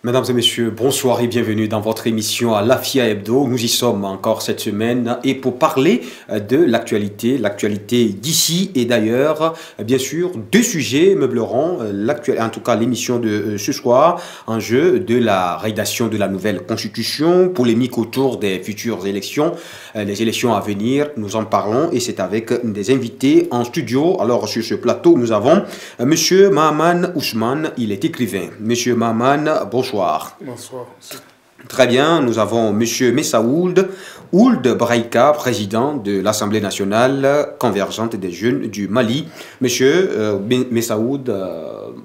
Mesdames et messieurs, bonsoir et bienvenue dans votre émission à l'Afia Hebdo. Nous y sommes encore cette semaine et pour parler de l'actualité d'ici et d'ailleurs, bien sûr, deux sujets meubleront en tout cas l'émission de ce soir, enjeu de la rédaction de la nouvelle constitution, polémique autour des futures élections, les élections à venir, nous en parlons et c'est avec des invités en studio. Alors sur ce plateau, nous avons Monsieur Mahaman Ousmane, il est écrivain. Monsieur Mahaman, bonsoir. Bonsoir. Très bien, nous avons Monsieur Messaoud Ould Braïka, président de l'Assemblée nationale convergente des jeunes du Mali. Monsieur Messaoud,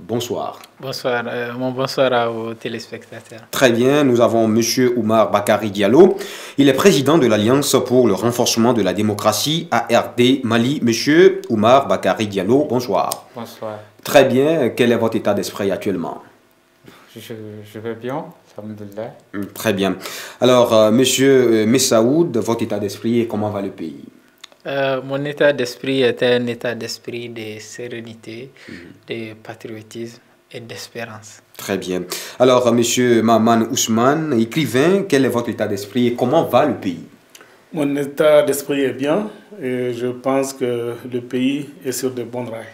bonsoir. Bonsoir, bonsoir à vos téléspectateurs. Très bien, nous avons Monsieur Oumar Bakari Diallo. Il est président de l'Alliance pour le renforcement de la démocratie ARD Mali. Monsieur Oumar Bakari Diallo, bonsoir. Bonsoir. Très bien, quel est votre état d'esprit actuellement? Je vais bien, alhamdoulilah. Très bien. Alors, Monsieur Messaoud, votre état d'esprit et comment va le pays? Mon état d'esprit est un état d'esprit de sérénité, de patriotisme et d'espérance. Très bien. Alors, Monsieur Mahaman Ousmane, écrivain, quel est votre état d'esprit et comment va le pays? Mon état d'esprit est bien et je pense que le pays est sur de bons rails.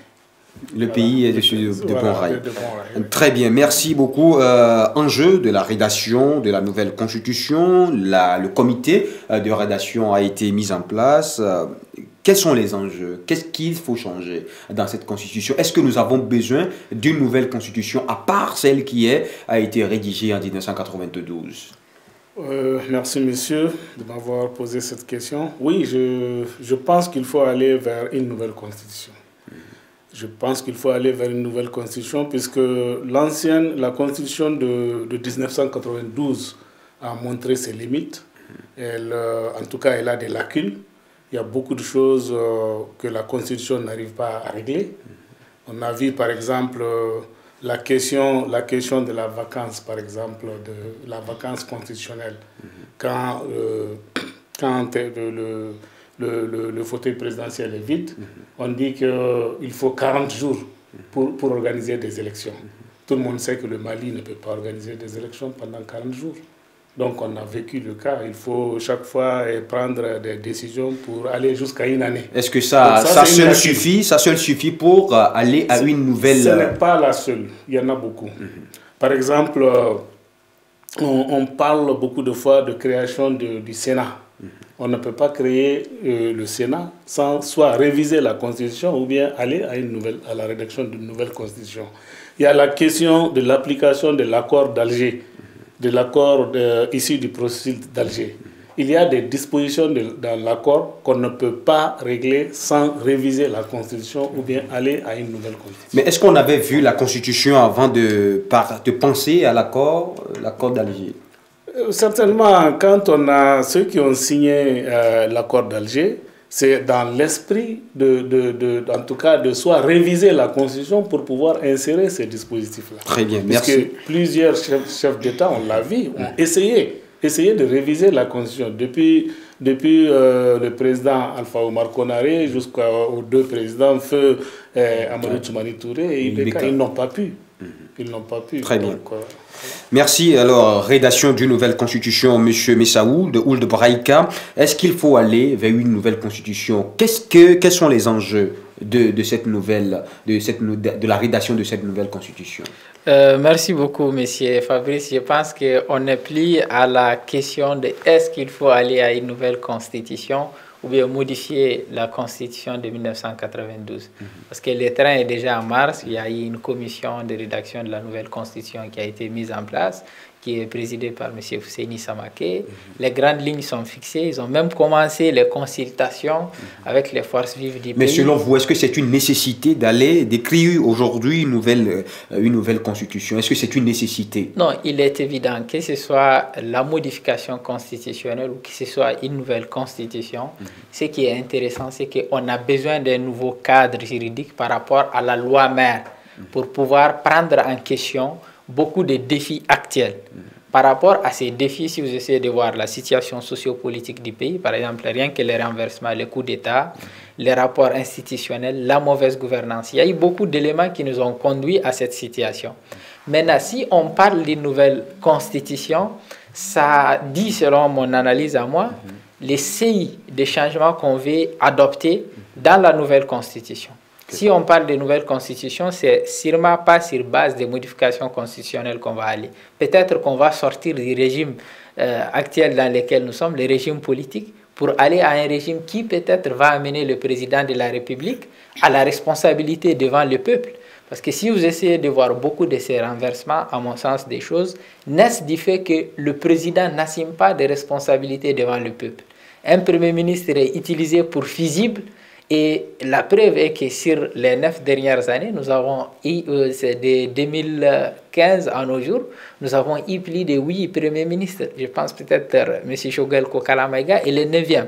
Le pays est sur de bons rails. Oui. Très bien, merci beaucoup. Enjeu de la rédaction de la nouvelle constitution, le comité de rédaction a été mis en place. Quels sont les enjeux? Qu'est-ce qu'il faut changer dans cette constitution? Est-ce que nous avons besoin d'une nouvelle constitution à part celle qui a été rédigée en 1992? Merci monsieur de m'avoir posé cette question. Oui, je pense qu'il faut aller vers une nouvelle constitution. Je pense qu'il faut aller vers une nouvelle constitution puisque la constitution de 1992 a montré ses limites. En tout cas, elle a des lacunes. Il y a beaucoup de choses que la constitution n'arrive pas à régler. On a vu par exemple la question de la vacance, par exemple, de la vacance constitutionnelle. Quand le fauteuil présidentiel est vide, on dit qu'il faut 40 jours pour organiser des élections. Tout le monde sait que le Mali ne peut pas organiser des élections pendant 40 jours. Donc on a vécu le cas. Il faut chaque fois prendre des décisions pour aller jusqu'à une année. Est-ce que ça seul suffit pour aller à une nouvelle... Ce n'est pas la seule. Il y en a beaucoup. Par exemple, on parle beaucoup de fois de création du Sénat. On ne peut pas créer le Sénat sans soit réviser la Constitution ou bien aller à la rédaction d'une nouvelle Constitution. Il y a la question de l'application de l'accord d'Alger, de l'accord issu du processus d'Alger. Il y a des dispositions dans l'accord qu'on ne peut pas régler sans réviser la Constitution ou bien aller à une nouvelle Constitution. Mais est-ce qu'on avait vu la Constitution avant de penser à l'accord d'Alger? Certainement, quand on a ceux qui ont signé l'accord d'Alger, c'est dans l'esprit en tout cas de soit réviser la Constitution pour pouvoir insérer ces dispositifs-là. Très bien, merci. Parce que plusieurs chefs d'État, on l'a vu, ont essayé de réviser la Constitution. Depuis le président Alpha Oumar Konaré jusqu'aux deux présidents, Feu Amadou Toumani Touré et Ibeka, ils n'ont pas pu. Ils n'ont pas pu. Très bien. Merci. Alors, rédaction d'une nouvelle constitution, Monsieur Messaoud Ould Braïka. Est-ce qu'il faut aller vers une nouvelle constitution? Quels sont les enjeux de la rédaction de cette nouvelle constitution? Merci beaucoup, Monsieur Fabrice. Je pense qu'on n'est plus à la question de est-ce qu'il faut aller à une nouvelle constitution ou bien modifier la constitution de 1992. Parce que le train est déjà en marche, il y a eu une commission de rédaction de la nouvelle constitution qui a été mise en place, qui est présidée par M. Fousseini Samaké. Les grandes lignes sont fixées, ils ont même commencé les consultations avec les forces vives du pays. Mais selon vous, est-ce que c'est une nécessité d'écrire aujourd'hui une nouvelle constitution? Est-ce que c'est une nécessité? Non, il est évident que ce soit la modification constitutionnelle ou que ce soit une nouvelle constitution. Ce qui est intéressant, c'est qu'on a besoin d'un nouveau cadre juridique par rapport à la loi mère pour pouvoir prendre en question beaucoup de défis actuels. Par rapport à ces défis, si vous essayez de voir la situation sociopolitique du pays, par exemple, rien que les renversements, les coups d'État, les rapports institutionnels, la mauvaise gouvernance, il y a eu beaucoup d'éléments qui nous ont conduits à cette situation. Maintenant, si on parle d'une nouvelle constitution, ça dit, selon mon analyse à moi, les séries de changements qu'on veut adopter dans la nouvelle constitution. Si on parle de nouvelle constitution, c'est sûrement pas sur base des modifications constitutionnelles qu'on va aller. Peut-être qu'on va sortir du régime actuel dans lequel nous sommes, le régime politique, pour aller à un régime qui peut-être va amener le président de la République à la responsabilité devant le peuple. Parce que si vous essayez de voir beaucoup de ces renversements, à mon sens des choses, naissent du fait que le président n'assume pas de responsabilités devant le peuple. Un premier ministre est utilisé pour fusible, et la preuve est que sur les 9 dernières années, nous avons eu, de 2015 à nos jours, nous avons eu plus de 8 premiers ministres. Je pense peut-être M. Choguel Kokalamaïga est le 9e.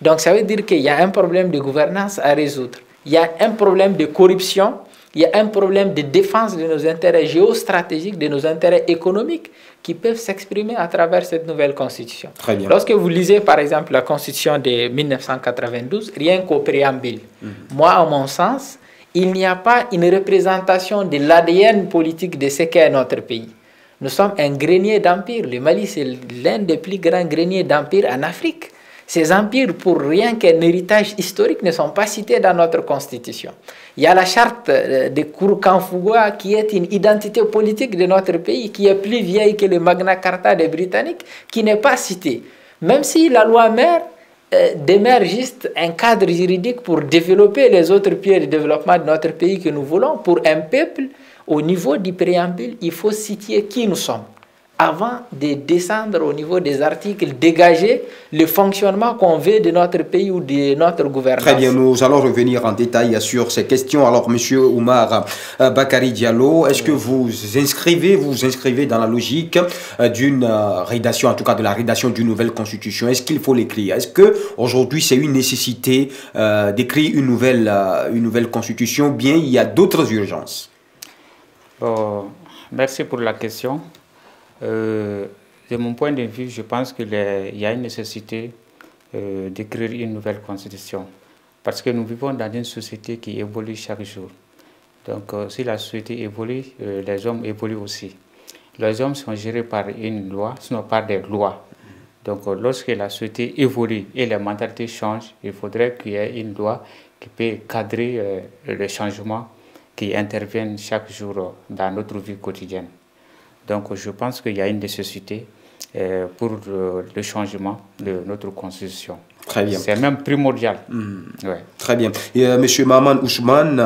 Donc ça veut dire qu'il y a un problème de gouvernance à résoudre. Il y a un problème de corruption. Il y a un problème de défense de nos intérêts géostratégiques, de nos intérêts économiques qui peuvent s'exprimer à travers cette nouvelle constitution. Très bien. Lorsque vous lisez par exemple la constitution de 1992, rien qu'au préambule, moi à mon sens, il n'y a pas une représentation de l'ADN politique de ce qu'est notre pays. Nous sommes un grenier d'empire. Le Mali, c'est l'un des plus grands greniers d'empire en Afrique. Ces empires, pour rien qu'un héritage historique, ne sont pas cités dans notre constitution. Il y a la charte de Kourkanfougoua qui est une identité politique de notre pays, qui est plus vieille que le Magna Carta des Britanniques, qui n'est pas citée. Même si la loi mère demeure juste un cadre juridique pour développer les autres piliers de développement de notre pays que nous voulons, pour un peuple, au niveau du préambule, il faut citer qui nous sommes, avant de descendre au niveau des articles, dégager le fonctionnement qu'on veut de notre pays ou de notre gouvernance. Très bien, nous allons revenir en détail sur ces questions. Alors, Monsieur Oumar Bakary Diallo, est-ce que vous inscrivez dans la logique d'une rédaction, en tout cas de la rédaction d'une nouvelle constitution? Est-ce qu'il faut l'écrire? Est-ce qu'aujourd'hui, c'est une nécessité d'écrire une nouvelle constitution, ou bien il y a d'autres urgences? Merci pour la question. De mon point de vue, je pense qu'il y a une nécessité d'écrire une nouvelle constitution. Parce que nous vivons dans une société qui évolue chaque jour. Donc, si la société évolue, les hommes évoluent aussi. Les hommes sont gérés par une loi, sinon par des lois. Donc, lorsque la société évolue et les mentalités changent, il faudrait qu'il y ait une loi qui peut cadrer les changements qui interviennent chaque jour dans notre vie quotidienne. Donc, je pense qu'il y a une nécessité pour le changement de notre constitution. Très bien. C'est même primordial. Ouais. Très bien. Et M. Maman Ousmane,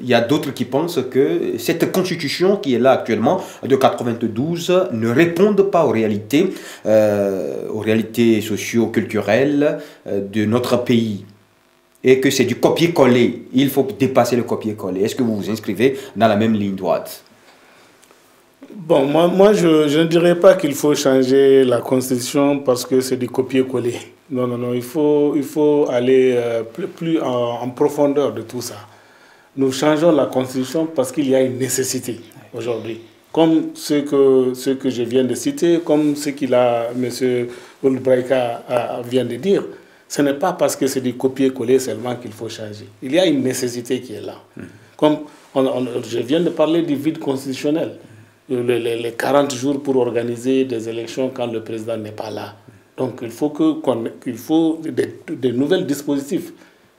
il y a d'autres qui pensent que cette constitution qui est là actuellement, de 92, ne répond pas aux réalités socio-culturelles de notre pays. Et que c'est du copier-coller. Il faut dépasser le copier-coller. Est-ce que vous vous inscrivez dans la même ligne droite? Bon, moi je ne dirais pas qu'il faut changer la Constitution parce que c'est du copier-coller. Non, il faut aller plus en profondeur de tout ça. Nous changeons la Constitution parce qu'il y a une nécessité aujourd'hui. Comme ce que je viens de citer, comme ce M. Oulbraïka vient de dire. Ce n'est pas parce que c'est du copier-coller seulement qu'il faut changer. Il y a une nécessité qui est là. Comme je viens de parler du vide constitutionnel. Les 40 jours pour organiser des élections quand le président n'est pas là. Donc il faut des nouvelles dispositifs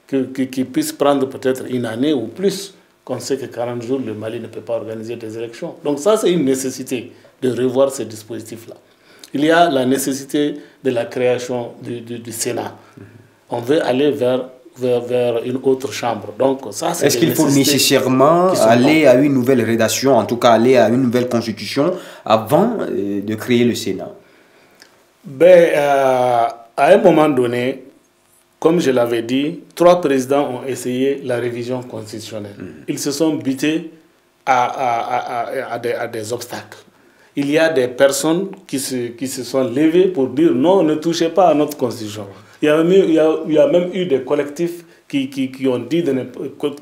qui puissent prendre peut-être une année ou plus. Qu'on sait que 40 jours, le Mali ne peut pas organiser des élections. Donc ça, c'est une nécessité de revoir ces dispositifs-là. Il y a la nécessité de la création du Sénat. On veut aller vers une autre chambre. Donc, ça, c'est. Est-ce qu'il faut nécessairement aller à une nouvelle rédaction, en tout cas aller à une nouvelle constitution, avant de créer le Sénat? À un moment donné, comme je l'avais dit, 3 présidents ont essayé la révision constitutionnelle. Ils se sont butés à des obstacles. Il y a des personnes qui se sont levées pour dire non, ne touchez pas à notre constitution. Il y a même eu des collectifs qui ont dit ne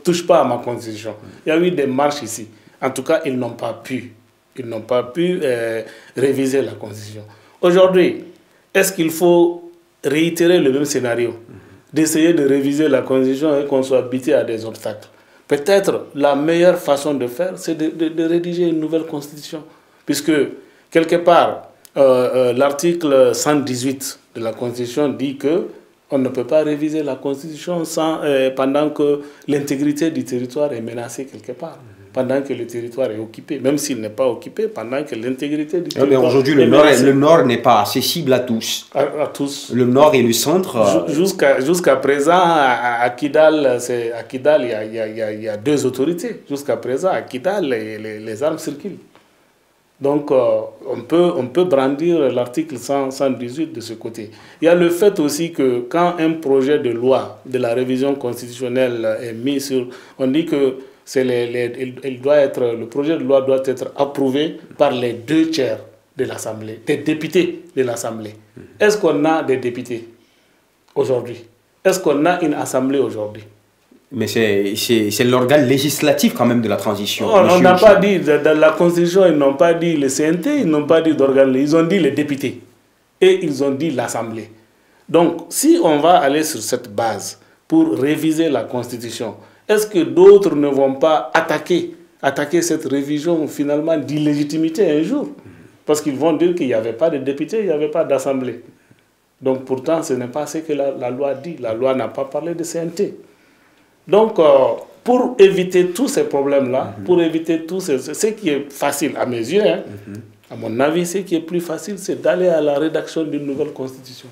touche pas à ma constitution. Il y a eu des marches ici. En tout cas, ils n'ont pas pu. Réviser la constitution. Aujourd'hui, est-ce qu'il faut réitérer le même scénario, d'essayer de réviser la constitution et qu'on soit buté à des obstacles? peut-être la meilleure façon de faire, c'est de rédiger une nouvelle constitution. Puisque, quelque part, l'article 118 de la Constitution dit que on ne peut pas réviser la Constitution pendant que l'intégrité du territoire est menacée quelque part. Pendant que le territoire est occupé, même s'il n'est pas occupé, pendant que l'intégrité du territoire aujourd'hui, le nord n'est pas accessible à tous. À tous. Le nord et le centre. Jusqu'à présent, à Kidal, il y a deux autorités. Jusqu'à présent, à Kidal, les armes circulent. Donc, on peut brandir l'article 118 de ce côté. Il y a le fait aussi que quand un projet de loi de la révision constitutionnelle est mis sur... On dit que le projet de loi doit être approuvé par les 2/3 de l'Assemblée, des députés de l'Assemblée. Est-ce qu'on a des députés aujourd'hui? Est-ce qu'on a une Assemblée aujourd'hui? Mais c'est l'organe législatif quand même de la transition. On n'a pas dit, dans la Constitution, ils n'ont pas dit le CNT, ils n'ont pas dit d'organe, ils ont dit les députés. Et ils ont dit l'Assemblée. Donc, si on va aller sur cette base pour réviser la Constitution, est-ce que d'autres ne vont pas attaquer cette révision finalement d'illégitimité un jour? Parce qu'ils vont dire qu'il n'y avait pas de députés, il n'y avait pas d'Assemblée. Donc pourtant, ce n'est pas ce que la loi dit. La loi n'a pas parlé de CNT. Donc, pour éviter tous ces problèmes-là, pour éviter ce qui est facile à mes yeux, à mon avis, ce qui est plus facile, c'est d'aller à la rédaction d'une nouvelle constitution.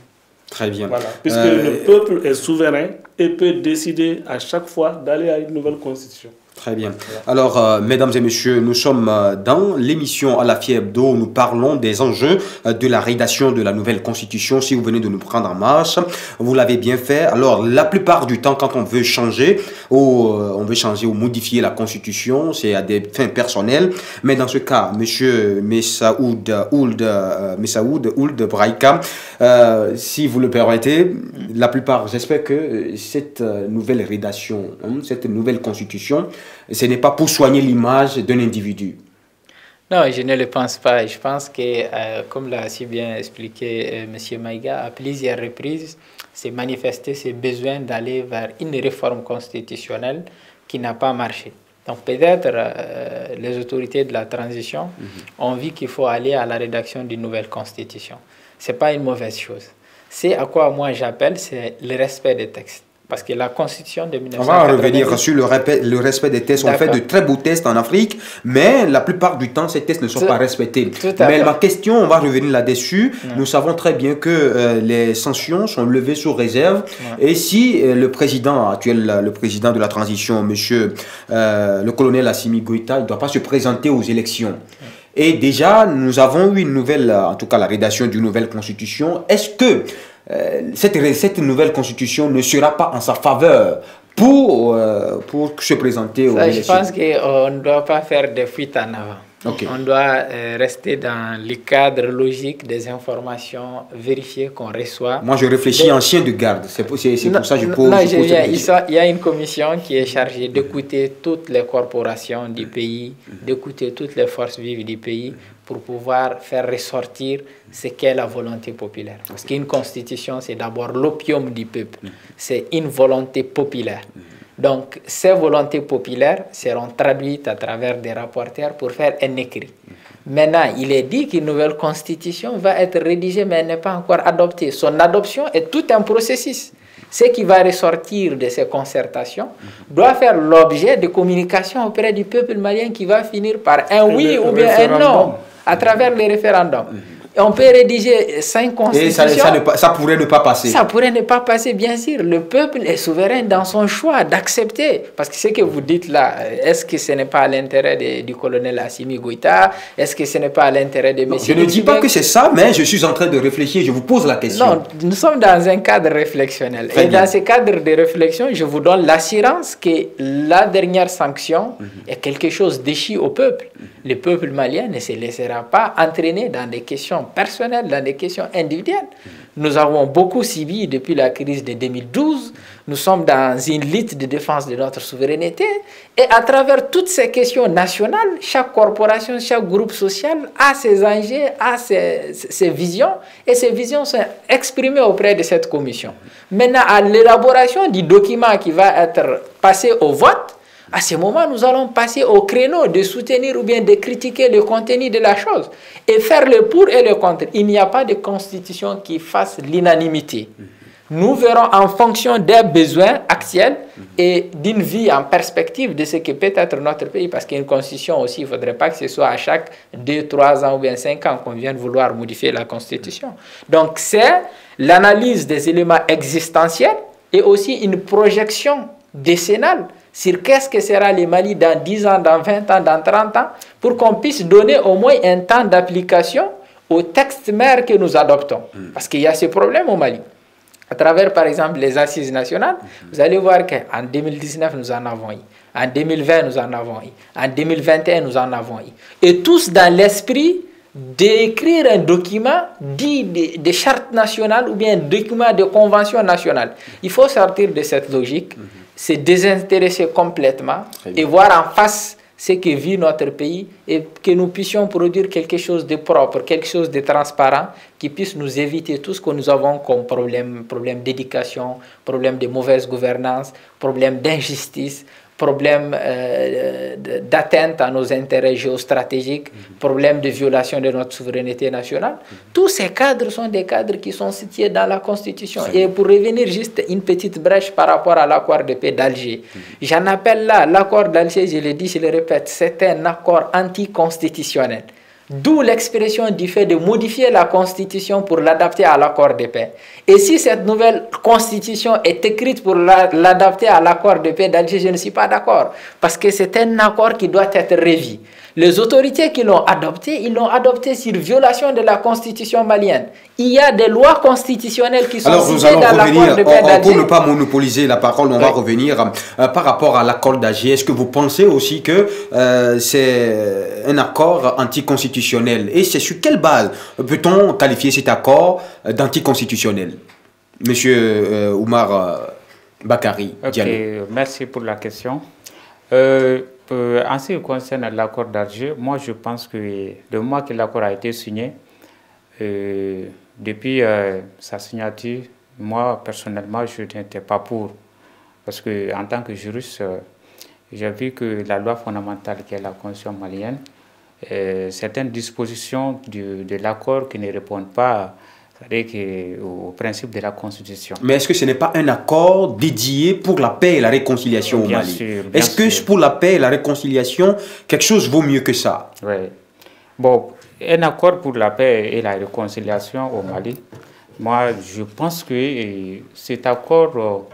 Très bien. Voilà. Puisque le peuple est souverain et peut décider à chaque fois d'aller à une nouvelle constitution. Très bien. Alors, mesdames et messieurs, nous sommes dans l'émission Alafia Hebdo. Nous parlons des enjeux de la rédaction de la nouvelle constitution. Si vous venez de nous prendre en marche, vous l'avez bien fait. Alors, la plupart du temps, quand on veut changer ou modifier la constitution, c'est à des fins personnelles. Mais dans ce cas, monsieur Messaoud Ould Braïka, si vous le permettez, la plupart, j'espère que cette nouvelle rédaction, cette nouvelle constitution, ce n'est pas pour soigner l'image d'un individu. Non, je ne le pense pas. Je pense que, comme l'a si bien expliqué M. Maïga, à plusieurs reprises, c'est manifester ses besoins d'aller vers une réforme constitutionnelle qui n'a pas marché. Donc peut-être les autorités de la transition ont vu qu'il faut aller à la rédaction d'une nouvelle constitution. Ce n'est pas une mauvaise chose. C'est à quoi moi j'appelle, c'est le respect des textes. Parce que la constitution de 1990... On va revenir sur le respect des tests. On fait de très beaux tests en Afrique, mais la plupart du temps, ces tests ne sont pas respectés. Mais ma question, on va revenir là-dessus. Nous savons très bien que les sanctions sont levées sous réserve. Et si le président actuel, le président de la transition, le colonel Assimi Goïta, il ne doit pas se présenter aux élections. Et déjà, nous avons eu une nouvelle, en tout cas la rédaction d'une nouvelle constitution. Est-ce que cette nouvelle constitution ne sera pas en sa faveur pour se présenter aux élections? Je pense qu'on ne doit pas faire de fuite en avant. On doit rester dans le cadre logique des informations vérifiées qu'on reçoit. Moi, je réfléchis en chien de garde. C'est pour ça que je pose il y a une commission qui est chargée d'écouter toutes les corporations du pays, d'écouter toutes les forces vives du pays pour pouvoir faire ressortir ce qu'est la volonté populaire. Parce qu'une constitution, c'est d'abord l'opium du peuple. C'est une volonté populaire. Donc, ces volontés populaires seront traduites à travers des rapporteurs pour faire un écrit. Maintenant, il est dit qu'une nouvelle constitution va être rédigée, mais elle n'est pas encore adoptée. Son adoption est tout un processus. Ce qui va ressortir de ces concertations doit faire l'objet de communication auprès du peuple malien qui va finir par un oui ou bien un non à travers les référendums. On peut rédiger 5 constitutions. Et ça pourrait ne pas passer. Ça pourrait ne pas passer, bien sûr. Le peuple est souverain dans son choix d'accepter. Parce que ce que vous dites là, est-ce que ce n'est pas à l'intérêt du colonel Assimi Goïta? Est-ce que ce n'est pas à l'intérêt de M. Je ne dis pas que c'est ça, mais je suis en train de réfléchir. Je vous pose la question. Non, nous sommes dans un cadre réflexionnel. Et dans ce cadre de réflexion, je vous donne l'assurance que la dernière sanction est quelque chose d'échu au peuple. Le peuple malien ne se laissera pas entraîner dans des questions personnelles, dans des questions individuelles. Nous avons beaucoup subi depuis la crise de 2012. Nous sommes dans une lutte de défense de notre souveraineté. Et à travers toutes ces questions nationales, chaque corporation, chaque groupe social a ses enjeux, a ses visions. Et ces visions sont exprimées auprès de cette commission. Maintenant, à l'élaboration du document qui va être passé au vote, À ce moment, nous allons passer au créneau de soutenir ou bien de critiquer le contenu de la chose et faire le pour et le contre. Il n'y a pas de constitution qui fasse l'unanimité. Nous verrons en fonction des besoins actuels et d'une vie en perspective de ce que peut être notre pays, parce qu'une constitution aussi, il ne faudrait pas que ce soit à chaque 2, 3 ans ou bien 5 ans qu'on vienne vouloir modifier la constitution. Donc c'est l'analyse des éléments existentiels et aussi une projection décennale sur qu'est-ce que sera le Mali dans 10 ans, dans 20 ans, dans 30 ans, pour qu'on puisse donner au moins un temps d'application au texte mère que nous adoptons. Parce qu'il y a ce problème au Mali. À travers, par exemple, les assises nationales, vous allez voir qu'en 2019, nous en avons eu. En 2020, nous en avons eu. En 2021, nous en avons eu. Et tous dans l'esprit d'écrire un document dit de charte nationale ou bien un document de convention nationale. Il faut sortir de cette logique, se désintéresser complètement et voir en face ce que vit notre pays et que nous puissions produire quelque chose de propre, quelque chose de transparent qui puisse nous éviter tout ce que nous avons comme problème d'éducation, problème de mauvaise gouvernance, problème d'injustice, problème d'atteinte à nos intérêts géostratégiques, problème de violation de notre souveraineté nationale. Tous ces cadres sont des cadres qui sont situés dans la Constitution. Et pour revenir juste une petite brèche par rapport à l'accord de paix d'Alger, j'en appelle là, l'accord d'Alger, je le dis, je le répète, c'est un accord anticonstitutionnel. D'où l'expression du fait de modifier la Constitution pour l'adapter à l'accord de paix. Et si cette nouvelle Constitution est écrite pour l'adapter à l'accord de paix d'Alger, je ne suis pas d'accord. Parce que c'est un accord qui doit être revu. Les autorités qui l'ont adopté, ils l'ont adopté sur violation de la Constitution malienne. Il y a des lois constitutionnelles qui sont citées dans l'accord de paix d'Alger. Pour ne pas monopoliser la parole, on va revenir par rapport à l'accord d'Alger. Est-ce que vous pensez aussi que c'est un accord anticonstitutionnel? Et c'est sur quelle base peut-on qualifier cet accord d'anticonstitutionnel? Monsieur Oumar Bakari Diallo. Merci pour la question. En ce qui concerne l'accord d'Alger, moi je pense que le moment que l'accord a été signé, depuis sa signature, moi personnellement je n'étais pas pour. Parce que en tant que juriste, j'ai vu que la loi fondamentale qui est la Constitution malienne, certaines dispositions de l'accord qui ne répondent pas au principe de la Constitution. Mais est-ce que ce n'est pas un accord dédié pour la paix et la réconciliation au Mali? Est-ce que pour la paix et la réconciliation, quelque chose vaut mieux que ça? Oui. Bon, un accord pour la paix et la réconciliation au Mali, moi je pense que cet accord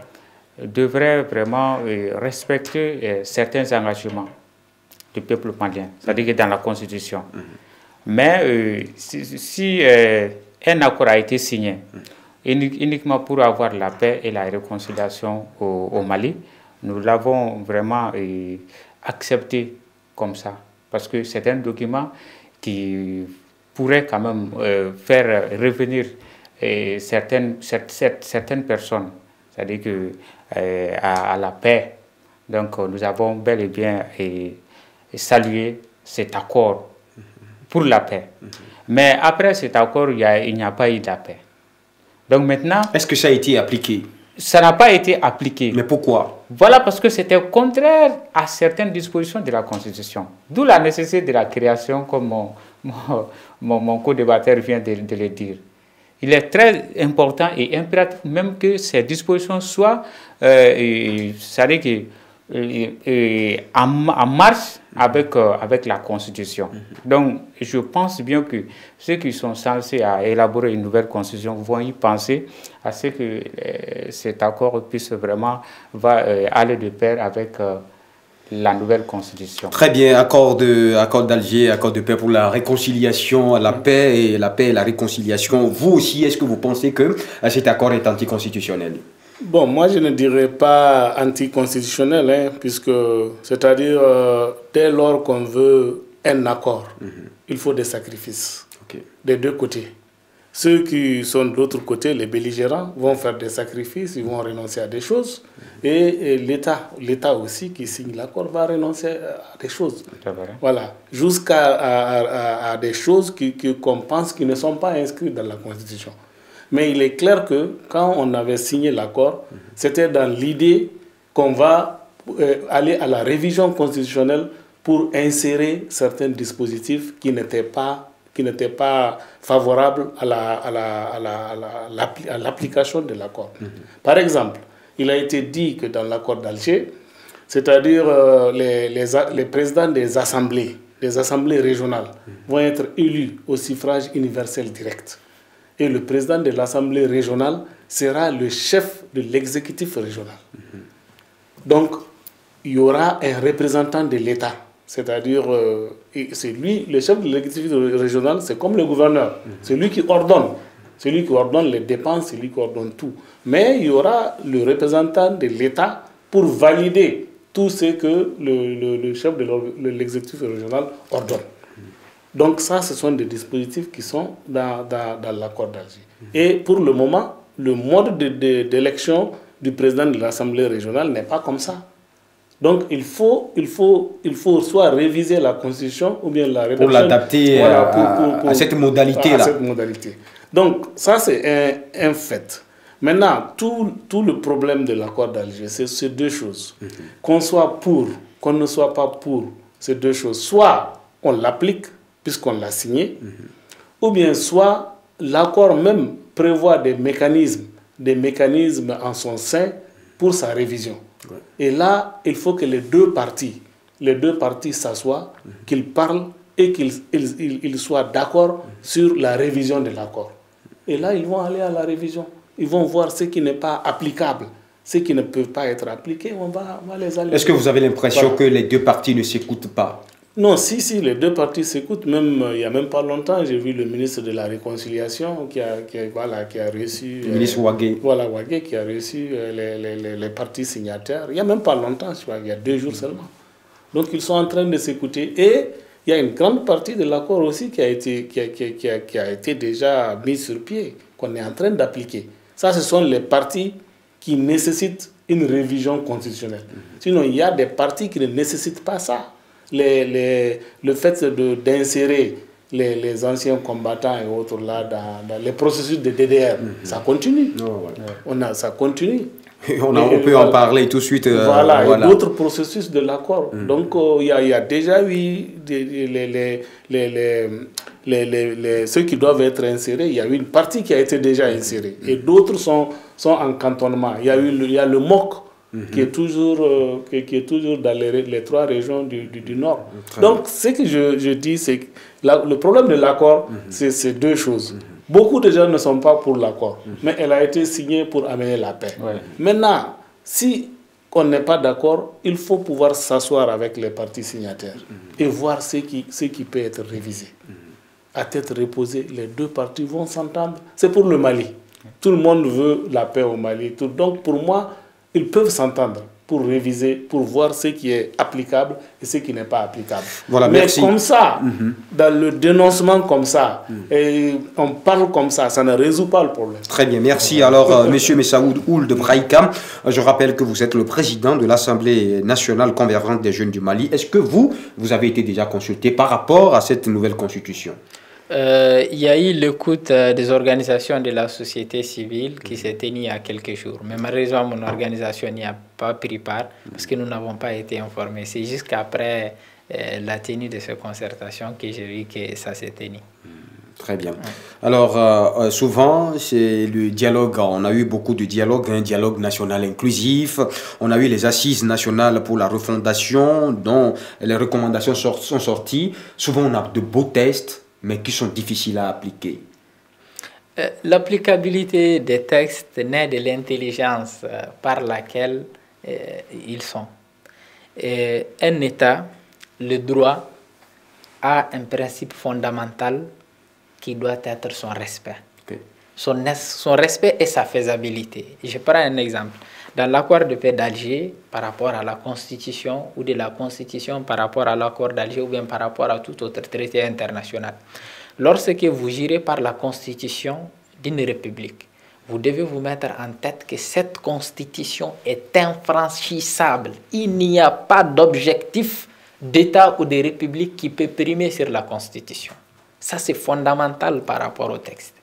devrait vraiment respecter certains engagements du peuple malien, c'est-à-dire que dans la Constitution. Mais si un accord a été signé uniquement pour avoir la paix et la réconciliation au Mali, nous l'avons vraiment accepté comme ça, parce que c'est un document qui pourrait quand même faire revenir certaines personnes, c'est-à-dire que à la paix. Donc nous avons bel et bien salué cet accord pour la paix. Mais après cet accord, il n'y a pas eu de la paix. Donc maintenant... Est-ce que ça a été appliqué? Ça n'a pas été appliqué. Mais pourquoi? Voilà, parce que c'était contraire à certaines dispositions de la Constitution. D'où la nécessité de la création, comme mon co-débatteur vient de le dire. Il est très important et impératif même que ces dispositions soient en marche avec la Constitution. Donc, je pense bien que ceux qui sont censés élaborer une nouvelle Constitution vont y penser à ce que cet accord puisse vraiment aller de pair avec la nouvelle Constitution. Très bien, accord d'Alger, accord de paix pour la réconciliation, la paix et la réconciliation. Vous aussi, est-ce que vous pensez que cet accord est anticonstitutionnel? Bon, moi je ne dirais pas anticonstitutionnel, hein, puisque c'est-à-dire dès lors qu'on veut un accord, il faut des sacrifices des deux côtés. Ceux qui sont de l'autre côté, les belligérants, vont faire des sacrifices, ils vont renoncer à des choses. Et l'État aussi qui signe l'accord va renoncer à des choses. Voilà, jusqu'à des choses qu'on pense qui ne sont pas inscrites dans la Constitution. Mais il est clair que quand on avait signé l'accord, c'était dans l'idée qu'on va aller à la révision constitutionnelle pour insérer certains dispositifs qui n'étaient pas favorables à l'application de l'accord. Par exemple, il a été dit que dans l'accord d'Alger, c'est-à-dire les présidents des assemblées régionales vont être élus au suffrage universel direct. Et le président de l'assemblée régionale sera le chef de l'exécutif régional. Donc, il y aura un représentant de l'État. C'est-à-dire, c'est lui, le chef de l'exécutif régional, c'est comme le gouverneur. C'est lui qui ordonne. C'est lui qui ordonne les dépenses, c'est lui qui ordonne tout. Mais il y aura le représentant de l'État pour valider tout ce que le chef de l'exécutif régional ordonne. Donc ça, ce sont des dispositifs qui sont dans l'accord d'Alger. Et pour le moment, le mode d'élection du président de l'Assemblée régionale n'est pas comme ça. Donc il faut soit réviser la Constitution ou bien la rédaction. Pour l'adapter à cette modalité-là. Donc ça, c'est un fait. Maintenant, tout le problème de l'accord d'Alger, c'est ces deux choses. Qu'on soit pour, qu'on ne soit pas pour, ces deux choses. Soit on l'applique, puisqu'on l'a signé, ou bien soit l'accord même prévoit des mécanismes en son sein pour sa révision. Ouais. Et là, il faut que les deux parties s'assoient, qu'ils parlent et qu'ils soient d'accord sur la révision de l'accord. Et là, ils vont aller à la révision. Ils vont voir ce qui n'est pas applicable, ce qui ne peut pas être appliqué, on va les aller. Est-ce que vous avez l'impression que les deux parties ne s'écoutent pas? Non, si, les deux parties s'écoutent. Même il n'y a même pas longtemps, j'ai vu le ministre de la Réconciliation qui a reçu... Le ministre Ouagué. Voilà, Ouagué qui a reçu les parties signataires. Il n'y a même pas longtemps, je crois, il y a 2 jours seulement. Donc ils sont en train de s'écouter. Et il y a une grande partie de l'accord aussi qui a été déjà mise sur pied, qu'on est en train d'appliquer. Ça, ce sont les parties qui nécessitent une révision constitutionnelle. Sinon, il y a des parties qui ne nécessitent pas ça. Le fait d'insérer les anciens combattants et autres là dans les processus de DDR, ça continue. Oh, ouais. Ça continue. On peut en parler tout de suite. Voilà, et d'autres processus de l'accord. Donc, il y a déjà eu ceux qui doivent être insérés. Il y a eu une partie qui a été déjà insérée. Et d'autres sont en cantonnement. Il y a le MOC qui est toujours dans les 3 régions du Nord. Donc, ce que je dis, c'est que le problème de l'accord, c'est ces 2 choses. Beaucoup de gens ne sont pas pour l'accord, mais elle a été signée pour amener la paix. Ouais. Maintenant, si on n'est pas d'accord, il faut pouvoir s'asseoir avec les parties signataires et voir ce qui peut être révisé. À tête reposée, les 2 parties vont s'entendre. C'est pour le Mali. Tout le monde veut la paix au Mali. Donc, pour moi, ils peuvent s'entendre pour réviser, pour voir ce qui est applicable et ce qui n'est pas applicable. Voilà, mais merci. Comme ça, dans le dénoncement comme ça, et on parle comme ça ne résout pas le problème. Très bien, merci. Alors, Monsieur Messaoud Ould Brahika, je rappelle que vous êtes le président de l'Assemblée nationale convergente des jeunes du Mali. Est-ce que vous avez été déjà consulté par rapport à cette nouvelle constitution? Il y a eu l'écoute des organisations de la société civile qui s'est tenue il y a quelques jours. Mais malheureusement, mon organisation n'y a pas pris part parce que nous n'avons pas été informés. C'est jusqu'après la tenue de ces concertations que j'ai vu que ça s'est tenu. Très bien. Alors, souvent, c'est le dialogue. On a eu beaucoup de dialogues, un dialogue national inclusif. On a eu les assises nationales pour la refondation dont les recommandations sont sorties. Souvent, on a de beaux textes, mais qui sont difficiles à appliquer. L'applicabilité des textes naît de l'intelligence par laquelle ils sont. Et un État, le droit, a un principe fondamental qui doit être son respect. Okay. Son respect et sa faisabilité. Je prends un exemple. Dans l'accord de paix d'Alger, par rapport à la Constitution, ou de la Constitution par rapport à l'accord d'Alger, ou bien par rapport à tout autre traité international, lorsque vous gérez par la Constitution d'une république, vous devez vous mettre en tête que cette Constitution est infranchissable. Il n'y a pas d'objectif d'État ou de république qui peut primer sur la Constitution. Ça, c'est fondamental par rapport au texte.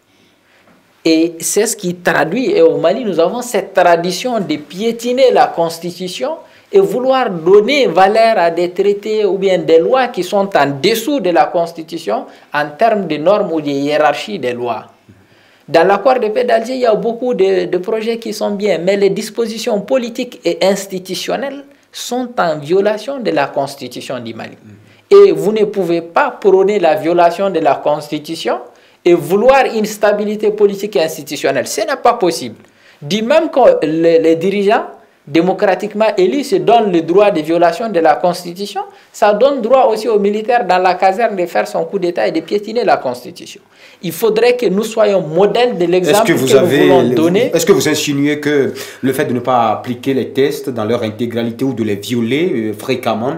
Et c'est ce qui traduit, et au Mali, nous avons cette tradition de piétiner la Constitution et vouloir donner valeur à des traités ou bien des lois qui sont en dessous de la Constitution en termes de normes ou de hiérarchie des lois. Dans l'accord de paix d'Alger, il y a beaucoup de projets qui sont bien, mais les dispositions politiques et institutionnelles sont en violation de la Constitution du Mali. Et vous ne pouvez pas prôner la violation de la Constitution et vouloir une stabilité politique et institutionnelle. Ce n'est pas possible. Du même que les dirigeants démocratiquement élus se donnent le droit de violation de la Constitution, ça donne droit aussi aux militaires dans la caserne de faire son coup d'État et de piétiner la Constitution. Il faudrait que nous soyons modèles de l'exemple que nous voulons donner. Est-ce que vous insinuez que le fait de ne pas appliquer les tests dans leur intégralité ou de les violer fréquemment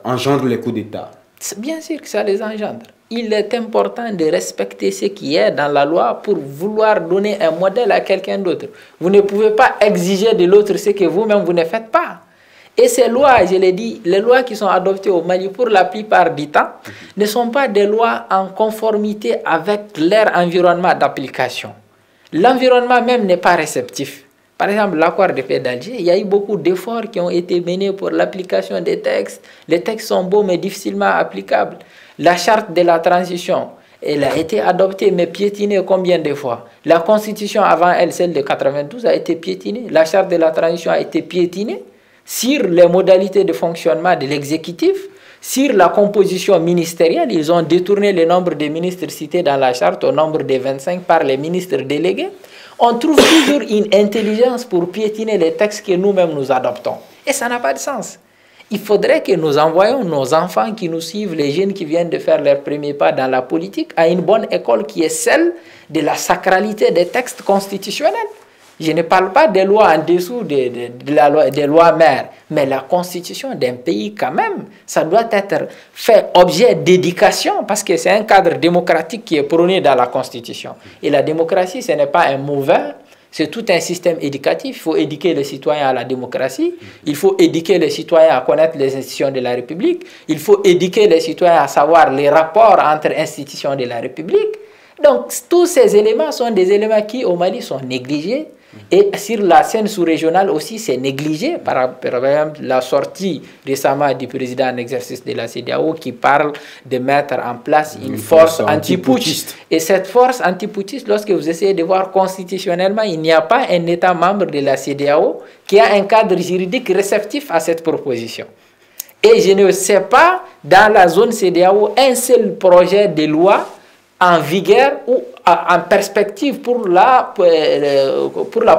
engendre les coups d'État? Bien sûr que ça les engendre. Il est important de respecter ce qui est dans la loi pour vouloir donner un modèle à quelqu'un d'autre. Vous ne pouvez pas exiger de l'autre ce que vous-même vous ne faites pas. Et ces lois, je l'ai dit, les lois qui sont adoptées au Mali pour la plupart du temps ne sont pas des lois en conformité avec leur environnement d'application. L'environnement même n'est pas réceptif. Par exemple, l'accord de paix d'Alger, il y a eu beaucoup d'efforts qui ont été menés pour l'application des textes. Les textes sont beaux mais difficilement applicables. La charte de la transition, elle a été adoptée mais piétinée combien de fois? La constitution avant elle, celle de 92, a été piétinée. La charte de la transition a été piétinée sur les modalités de fonctionnement de l'exécutif, sur la composition ministérielle. Ils ont détourné le nombre de ministres cités dans la charte au nombre de 25 par les ministres délégués. On trouve toujours une intelligence pour piétiner les textes que nous-mêmes nous adoptons. Et ça n'a pas de sens. Il faudrait que nous envoyions nos enfants qui nous suivent, les jeunes qui viennent de faire leurs premiers pas dans la politique, à une bonne école qui est celle de la sacralité des textes constitutionnels. Je ne parle pas des lois en dessous des lois mères, mais la constitution d'un pays quand même, ça doit être fait objet d'éducation parce que c'est un cadre démocratique qui est prôné dans la constitution. Et la démocratie, ce n'est pas un mauvais, c'est tout un système éducatif. Il faut éduquer les citoyens à la démocratie, il faut éduquer les citoyens à connaître les institutions de la République, il faut éduquer les citoyens à savoir les rapports entre institutions de la République. Donc tous ces éléments sont des éléments qui au Mali sont négligés. Et sur la scène sous-régionale aussi, c'est négligé. Par exemple, la sortie récemment du président en exercice de la CEDEAO qui parle de mettre en place une force anti-putschiste. Et cette force anti-putschiste, lorsque vous essayez de voir constitutionnellement, il n'y a pas un État membre de la CEDEAO qui a un cadre juridique réceptif à cette proposition. Et je ne sais pas, dans la zone CEDEAO, un seul projet de loi en vigueur ou en perspective pour la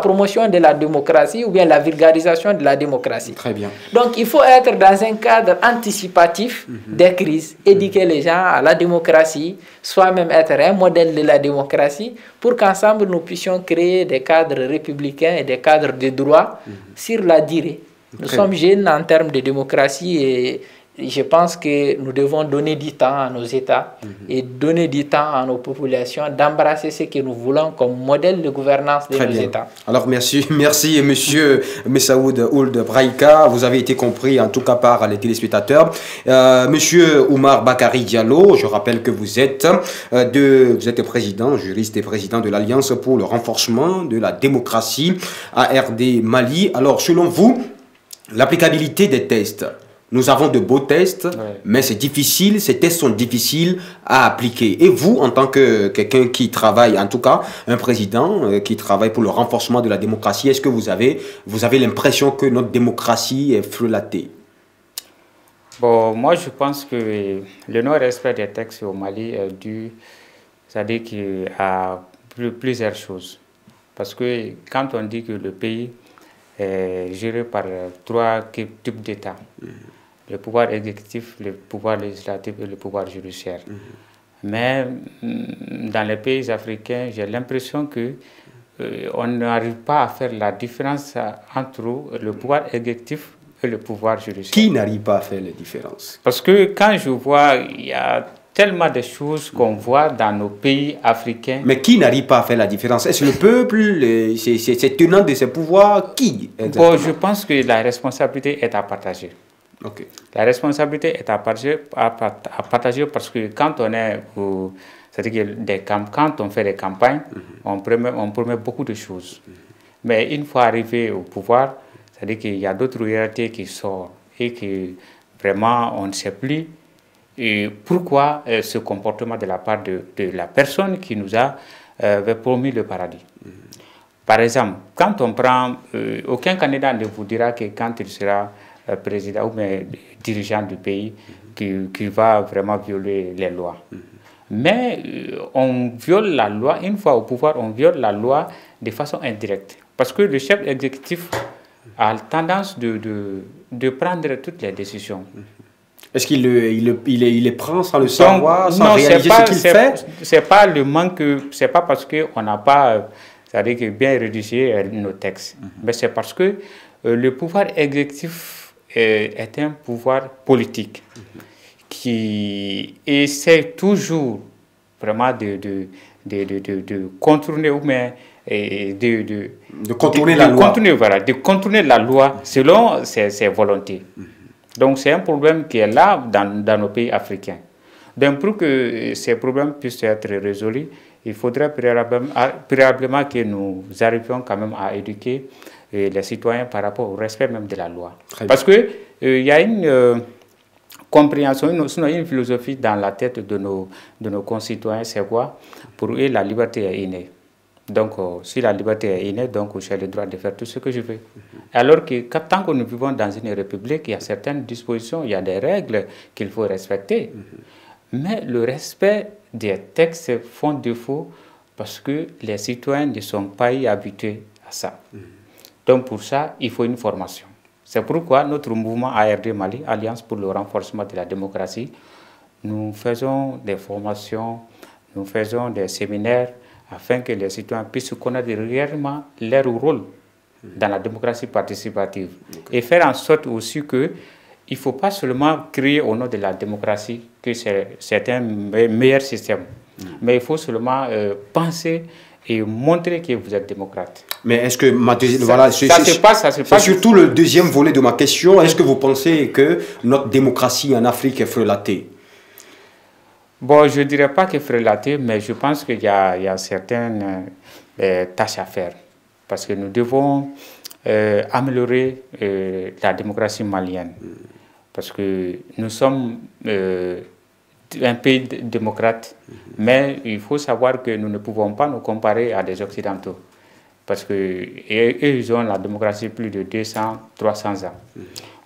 promotion de la démocratie ou bien la vulgarisation de la démocratie. Très bien. Donc il faut être dans un cadre anticipatif des crises, éduquer les gens à la démocratie, soi-même être un modèle de la démocratie pour qu'ensemble nous puissions créer des cadres républicains et des cadres de droit sur la durée. Nous sommes jeunes en termes de démocratie et je pense que nous devons donner du temps à nos États et donner du temps à nos populations d'embrasser ce que nous voulons comme modèle de gouvernance de nos États. Alors merci Monsieur Messaoud Ould Brahika, vous avez été compris en tout cas par les téléspectateurs. Monsieur Oumar Bakari Diallo, je rappelle que vous êtes président, juriste et président de l'Alliance pour le renforcement de la démocratie ARD Mali. Alors selon vous, l'applicabilité des tests, nous avons de beaux tests, mais c'est difficile, ces tests sont difficiles à appliquer. Et vous, en tant que quelqu'un qui travaille, en tout cas, un président qui travaille pour le renforcement de la démocratie, est-ce que vous avez l'impression que notre démocratie est frelatée? Bon, moi je pense que le non-respect des textes au Mali est dû, c'est-à-dire à plusieurs choses. Parce que quand on dit que le pays est géré par trois types d'États, le pouvoir exécutif, le pouvoir législatif et le pouvoir judiciaire. Mais dans les pays africains, j'ai l'impression que on n'arrive pas à faire la différence entre le pouvoir exécutif et le pouvoir judiciaire. Qui n'arrive pas à faire la différence? Parce que quand je vois, il y a tellement de choses qu'on voit dans nos pays africains. Mais qui n'arrive pas à faire la différence? Est-ce le peuple, c'est tenant de ces pouvoirs? Qui? Bon, je pense que la responsabilité est à partager. Okay. La responsabilité est à partager parce que quand on est quand on fait des campagnes, on promet beaucoup de choses. Mais une fois arrivé au pouvoir, c'est-à-dire qu'il y a d'autres réalités qui sortent et que vraiment on ne sait plus pourquoi ce comportement de la part de la personne qui nous a promis le paradis. Par exemple, quand on prend, aucun candidat ne vous dira que quand il sera président ou même dirigeant du pays, qu'il va vraiment violer les lois. Mais on viole la loi, une fois au pouvoir, on viole la loi de façon indirecte. Parce que le chef exécutif a tendance de prendre toutes les décisions. Est-ce qu'il les prend sans le savoir, sans réaliser ce qu'il fait? C'est pas le manque, c'est pas parce qu'on n'a pas, c'est-à-dire que bien rédigé nos textes, mais c'est parce que le pouvoir exécutif est un pouvoir politique qui essaie toujours vraiment de contourner ou bien de contourner la loi. Voilà, de contourner la loi selon ses volontés. Donc c'est un problème qui est là dans nos pays africains. Donc pour que ces problèmes puissent être résolus, il faudrait préalablement que nous arrivions quand même à éduquer les citoyens par rapport au respect même de la loi. Parce que il y a une compréhension, une philosophie dans la tête de nos concitoyens, c'est quoi? Pour eux, la liberté est innée. Donc, si la liberté est innée, donc j'ai le droit de faire tout ce que je veux. Alors que tant que nous vivons dans une république, il y a certaines dispositions, il y a des règles qu'il faut respecter. Mais le respect des textes font défaut parce que les citoyens ne sont pas habitués à ça. Donc, pour ça, il faut une formation. C'est pourquoi notre mouvement ARD Mali, Alliance pour le renforcement de la démocratie, nous faisons des formations, nous faisons des séminaires afin que les citoyens puissent connaître réellement leur rôle dans la démocratie participative. Et faire en sorte aussi qu'il ne faut pas seulement créer au nom de la démocratie que c'est un meilleur système, mais il faut seulement penser et montrer que vous êtes démocrate. Mais est-ce que c'est surtout le deuxième volet de ma question. Est-ce que vous pensez que notre démocratie en Afrique est frelatée? Bon, je ne dirais pas que frelatée, mais je pense qu'il y a certaines tâches à faire. Parce que nous devons améliorer la démocratie malienne. Parce que nous sommes un pays démocrate, mais il faut savoir que nous ne pouvons pas nous comparer à des Occidentaux. Parce qu'eux, ils ont la démocratie plus de 200, 300 ans.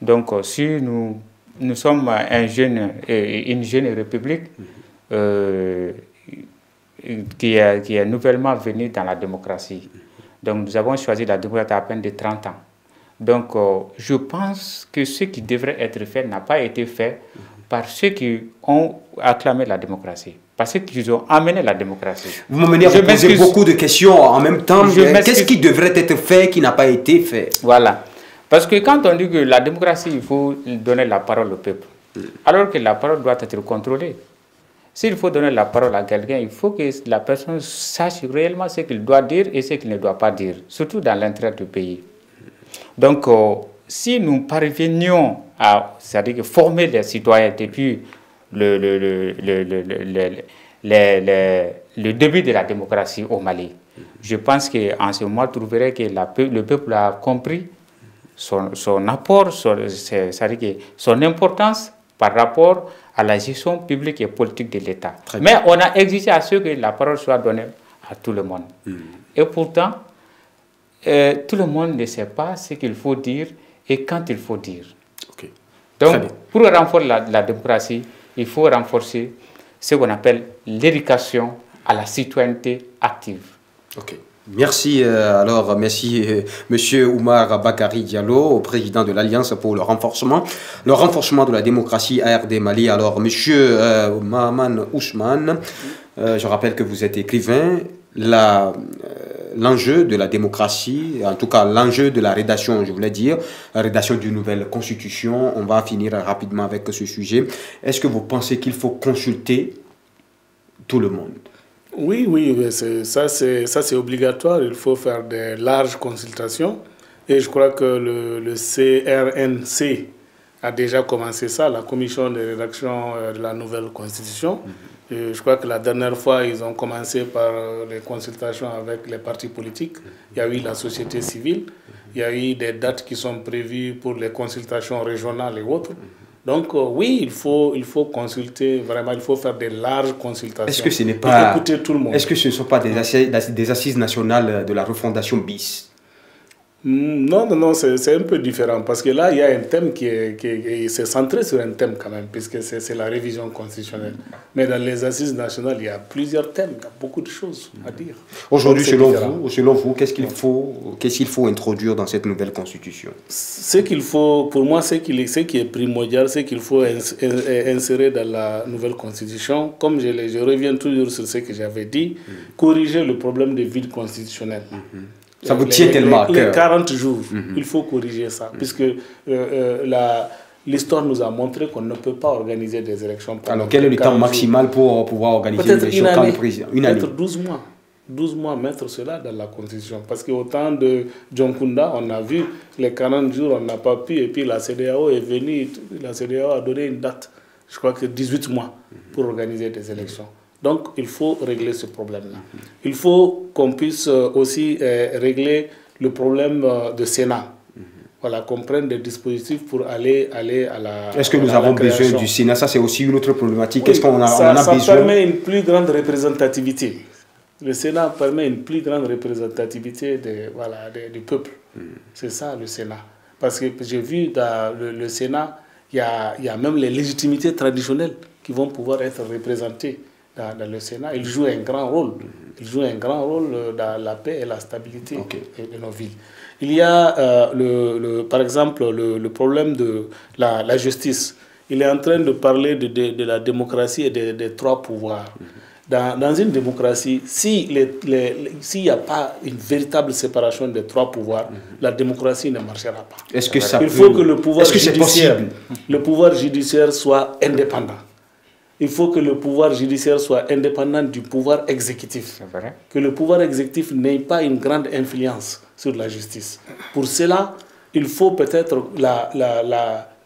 Donc, si nous sommes une jeune république qui est nouvellement venue dans la démocratie, donc nous avons choisi la démocratie à peine de 30 ans. Donc, je pense que ce qui devrait être fait n'a pas été fait par ceux qui ont acclamé la démocratie, parce qu'ils ont amené la démocratie. Vous m'amenez à vous poser beaucoup de questions en même temps. Qu'est-ce qui devrait être fait qui n'a pas été fait? Voilà. Parce que quand on dit que la démocratie, il faut donner la parole au peuple, alors que la parole doit être contrôlée. S'il faut donner la parole à quelqu'un, il faut que la personne sache réellement ce qu'il doit dire et ce qu'il ne doit pas dire, surtout dans l'intérêt du pays. Donc, si nous parvenions à, c'est-à-dire former les citoyens depuis le début de la démocratie au Mali, je pense qu'en ce moment, vous trouverez que le peuple a compris son apport, c'est-à-dire que son importance par rapport à la gestion publique et politique de l'État. Mais on a exigé à ce que la parole soit donnée à tout le monde. Et pourtant, tout le monde ne sait pas ce qu'il faut dire et quand il faut dire. Donc, pour renforcer la démocratie, il faut renforcer ce qu'on appelle l'éducation à la citoyenneté active. Merci. Alors, merci Monsieur Oumar Bakari Diallo, président de l'Alliance pour le renforcement de la démocratie ARD Mali. Alors, Monsieur Mahaman Ousmane, je rappelle que vous êtes écrivain. L'enjeu de la démocratie, en tout cas l'enjeu de la rédaction, je voulais dire, la rédaction d'une nouvelle constitution, on va finir rapidement avec ce sujet. Est-ce que vous pensez qu'il faut consulter tout le monde? Oui, ça c'est obligatoire, il faut faire des larges consultations et je crois que le CRNC a déjà commencé ça, la commission de rédaction de la nouvelle constitution. Et je crois que la dernière fois, ils ont commencé par les consultations avec les partis politiques. Il y a eu la société civile. Il y a eu des dates qui sont prévues pour les consultations régionales et autres. Donc oui, il faut consulter, vraiment, il faut faire des larges consultations. Est-ce que ce n'est pas... écouter tout le monde. Est-ce que ce ne sont pas des assises nationales de la refondation bis? Non, c'est un peu différent parce que là, il y a un thème c'est centré sur un thème quand même, puisque c'est la révision constitutionnelle. Mais dans les assises nationales, il y a plusieurs thèmes, il y a beaucoup de choses à dire. Aujourd'hui, selon vous, qu'est-ce qu'il faut introduire dans cette nouvelle constitution? Ce qu'il faut, pour moi, ce qui est primordial, c'est qu'il faut insérer dans la nouvelle constitution, comme je reviens toujours sur ce que j'avais dit, corriger le problème des vides constitutionnels. Ça vous tient tellement à cœur. Les 40 jours, il faut corriger ça, puisque l'histoire nous a montré qu'on ne peut pas organiser des élections. Alors, quel est le temps maximal pour pouvoir organiser des élections quand le président? Peut-être 12 mois. 12 mois, mettre cela dans la Constitution. Parce qu'au temps de John Kunda, on a vu les 40 jours, on n'a pas pu, et puis la CEDEAO est venue, la CEDEAO a donné une date, je crois que 18 mois, pour organiser des élections. Donc, il faut régler ce problème-là. Il faut qu'on puisse aussi régler le problème de Sénat. Voilà, qu'on prenne des dispositifs pour aller à la... Est-ce que nous avons besoin du Sénat? Ça, c'est aussi une autre problématique. Oui, Est-ce qu'on a ça besoin? permet une plus grande représentativité. Le Sénat permet une plus grande représentativité du peuple. C'est ça, le Sénat. Parce que j'ai vu dans le Sénat, il y a même les légitimités traditionnelles qui vont pouvoir être représentées dans le Sénat. Il joue un grand rôle. Il joue un grand rôle dans la paix et la stabilité de nos villes. Il y a, par exemple, le problème de la justice. Il est en train de parler de la démocratie et des trois pouvoirs. Dans une démocratie, s'il n'y a pas une véritable séparation des trois pouvoirs, la démocratie ne marchera pas. Est-ce que Il faut que le pouvoir judiciaire soit indépendant. Il faut que le pouvoir judiciaire soit indépendant du pouvoir exécutif. Que le pouvoir exécutif n'ait pas une grande influence sur la justice. Pour cela, il faut peut-être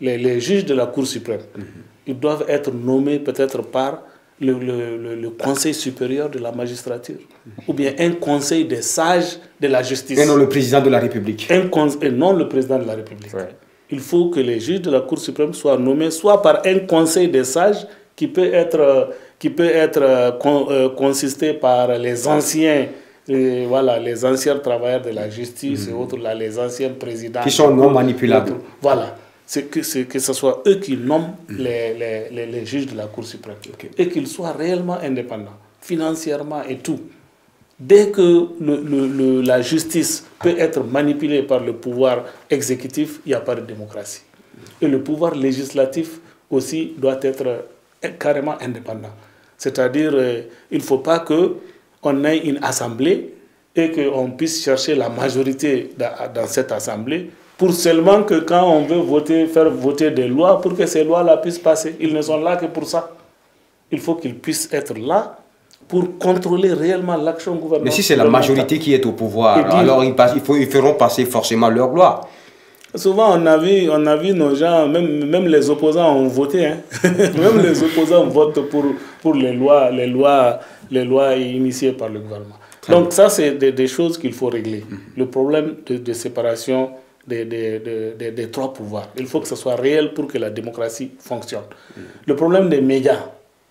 les juges de la Cour suprême. Ils doivent être nommés peut-être par le Conseil supérieur de la magistrature, ou bien un conseil des sages de la justice. Et non le président de la République. Et non le président de la République. Il faut que les juges de la Cour suprême soient nommés soit par un conseil des sages qui peut être consisté par les anciens travailleurs de la justice et autres, les anciens présidents. Qui sont non manipulables. Voilà. Que ce soit eux qui nomment les juges de la Cour suprême. Et qu'ils soient réellement indépendants, financièrement et tout. Dès que la justice peut être manipulée par le pouvoir exécutif, il n'y a pas de démocratie. Et le pouvoir législatif aussi doit être carrément indépendant. C'est-à-dire, il ne faut pas qu'on ait une assemblée et qu'on puisse chercher la majorité dans cette assemblée pour seulement que quand on veut faire voter des lois, pour que ces lois-là puissent passer. Ils ne sont là que pour ça. Il faut qu'ils puissent être là pour contrôler réellement l'action gouvernementale. Mais si c'est la majorité qui est au pouvoir, alors ils feront passer forcément leurs lois. Souvent, on a vu nos gens, même les opposants ont voté. Hein. Même les opposants votent pour les lois initiées par le gouvernement. Donc ça, c'est des choses qu'il faut régler. Le problème de séparation des trois pouvoirs. Il faut que ce soit réel pour que la démocratie fonctionne. Le problème des médias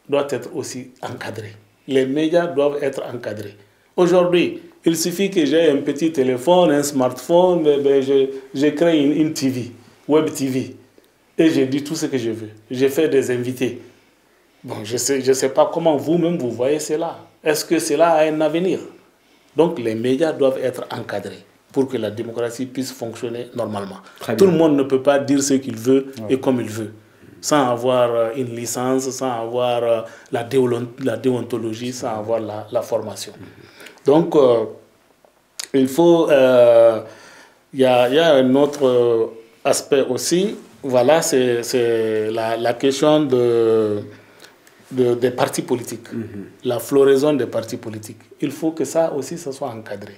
doit être aussi encadré. Les médias doivent être encadrés. Aujourd'hui, il suffit que j'ai un petit téléphone, un smartphone, je crée une TV, Web TV, et je dis tout ce que je veux. Je fais des invités. Bon, je sais pas comment vous-même vous voyez cela. Est-ce que cela a un avenir? Donc les médias doivent être encadrés pour que la démocratie puisse fonctionner normalement. Tout le monde ne peut pas dire ce qu'il veut et comme il veut, sans avoir une licence, sans avoir la déontologie, sans avoir la formation. Donc, il faut... Il y a un autre aspect aussi, voilà, c'est la question des partis politiques, la floraison des partis politiques. Il faut que ça aussi, ça soit encadré.